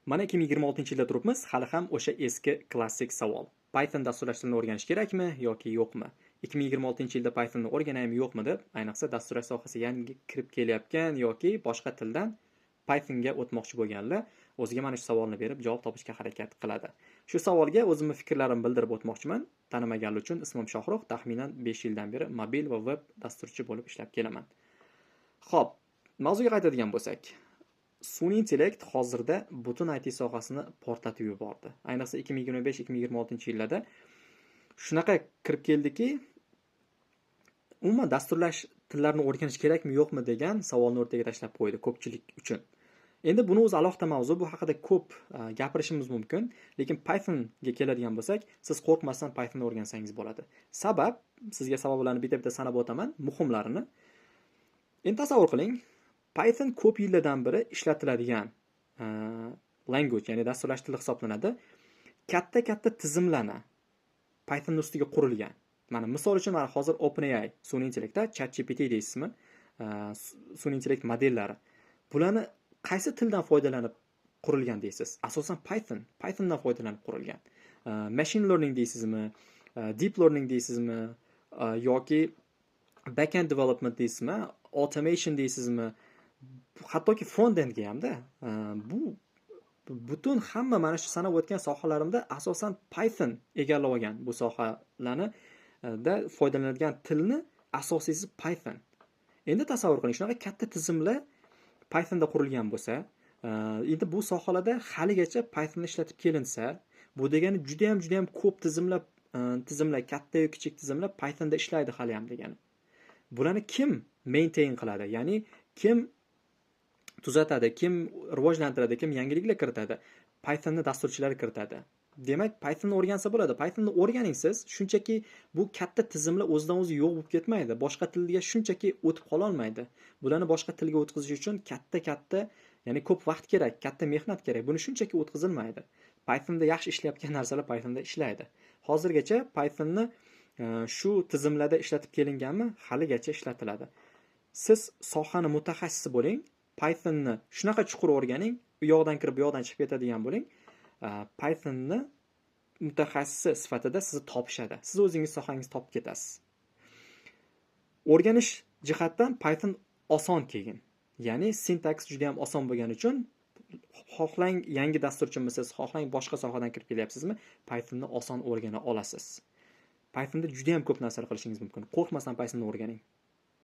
Mana 2026-yilda turibmiz, hali ham o'sha eski klassik savol. Python dasturlashtirishni o'rganish kerakmi yoki yo'qmi? 2026-yilda Pythonni o'rganaymi yo'qmi deb, ayniqsa dasturlash sohasiga yangi kirib kelayotgan yoki boshqa tildan Pythonga o'tmoqchi bo'lganlar o'ziga mana shu savolni berib javob topishga harakat qiladi. Shu savolga o'zimning fikrlarimni bildirib o'tmoqchiman. Tanimaganlar uchun ismim Shohruh, taxminan 5 yildan beri mobil va web dasturchi bo'lib ishlab kelaman. Xo'p, mavzuga qaytadigan bo'lsak, sun'iy intellekt hozirda butun IT sohasini portlatib yubordi. Ayniqsa 2025-2026-yillarda shunaqa kirib keldiki, umuman dasturlash tillarini o'rganish kerakmi yo'qmi degan savolni o'rtaga tashlab qo'ydi ko'pchilik uchun. Endi buni o'zi alohida mavzu, bu haqida ko'p gapirishimiz mumkin, lekin Pythonga keladigan bo'lsak, siz qo'rqmasdan Pythonni o'rgansangiz bo'ladi. Sabab, sizga sabablarni bitta-bitta sanab o'taman, muhimlarini. Endi tasavvur qiling, Python ko'p yillardan beri ishlatiladigan language, ya'ni dasturlash tili hisoblanadi. Katta tizimlarni Python ustiga qurilgan. Mana misol uchun mana hozir OpenAI, sun'iy intellektda ChatGPT deysizmi? Sun'iy intellekt modellari. Bularni qaysi tildan foydalanib qurilgan deysiz? Asosan Pythondan foydalanib qurilgan. Machine learning deysizmi? Deep learning deysizmi? Yoki backend development deysizmi? Automation deysizmi? Hattoki front-endga hamda bu butun hamma mana shu sanab o'tgan sohalarimda asosan Python egallab olgan bu sohalarni da foydalanadigan tilni asosiysi Python. Endi tasavvur qiling, shunaqa katta tizimlar Pythonda qurilgan bo'lsa, endi bu sohalarda haligacha Pythonni ishlatib kelinsa, bu degani juda ham ko'p tizimlar, katta yoki kichik tizimlar Pythonda ishlaydi hali ham degani. Bularni kim maintain qiladi? Ya'ni kim tuzatadi, kim rivojlantiradi, kim yangiliklar kiritadi? Pythonni dasturchilar kiritadi. Demak, Pythonni o'rgansa bo'ladi. Pythonni o'rganing siz, shunchaki bu katta tizimlar o'zidan o'zi yo'q bo'lib ketmaydi. Boshqa tilga shunchaki o'tib qola olmaydi. Bularni boshqa tilga o'tkazish uchun katta, ya'ni ko'p vaqt kerak, katta mehnat kerak. Buni shunchaki o'tkazilmaydi. Pythonda yaxshi ishlayotgan narsalar Pythonda ishlaydi. Hozirgacha Pythonni shu tizimlarda ishlatib kelinganmi? Haligacha ishlatiladi. Siz sohani mutaxassisi bo'ling, Pythonni shunaqa chuqur o'rganing, u yoqdan kirib, bu yoqdan chiqib ketadigan bo'ling. Pythonni mutaxassisi sifatida sizni topishadi. Siz o'zingiz sohangizni topib ketasiz. O'rganish jihatdan Python oson kelgan. Ya'ni syntax juda ham oson bo'lgani uchun xohlang yangi dasturchimisiz, xohlang boshqa sohadan kirib kelyapsizmi, Pythonni oson o'rgana olasiz. Pythonda juda ham ko'p narsalar qilishingiz mumkin. Qo'rqmasdan Pythonni o'rganing.